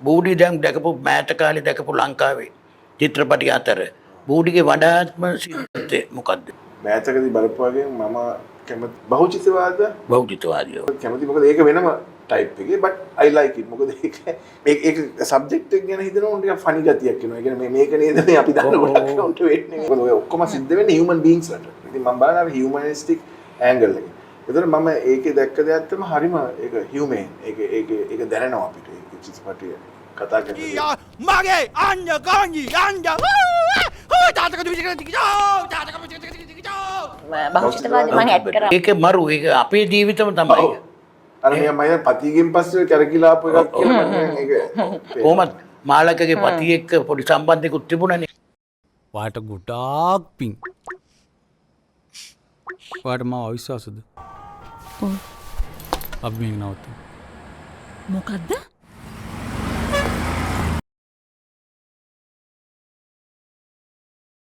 බූඩි දැන් දැකපු මෑත කාලේ දැකපු ලංකාවේ චිත්‍රපටි අතර බූඩිගේ වඩාත්ම සිද්ධිය මොකද්ද? මෑතකදී බලපු වගේ මම කැමති බහුචිතවාද බෞද්ධිතවාදියෝ. කැමති මොකද ඒක වෙනම ටයිප් එකේ but I like it මොකද ඒක සබ්ජෙක්ට් එක ගැන හිතනකොට ටිකක් ෆනි ගතියක් එනවා. ඒ කියන්නේ මේක නේද මේ අපි දන්න ගොඩක් කවුන්ට් වෙන්නේ. මොකද ඔය ඔක්කොම සිද්ධ වෙන්නේ human beings වලට. ඉතින් මම බලනවා humanistic angle එක. ඒතර මම ඒකේ දැක්ක දෙයක් තමයි හරිම ඒක humane. ඒක දැනෙනවා අපිට. ඒක චිත්‍රපටිය කතා කරනවා. මගේ අඤ්ඤ ගාඤ්ඤි අඤ්ඤ තාතක දුවිසිකන තිකෝ තාතක තිකෝ බහුචිතවාදී මම ඇඩ් කරා. ඒක මරු ඒක අපේ ජීවිතම තමයි. අර මම පතිගෙන් පස්සේ කැරකිලා ආපු එකක් කියලා මම ඒක කොහොමද මාළකගේ පති එක්ක පොඩි සම්බන්ධයක්ත් තිබුණනේ. වාට ගොඩාක් පිං. වාට මාව අවිශ්වාසද? ඔව්. අපි මේක නවත්තු. මොකද්ද?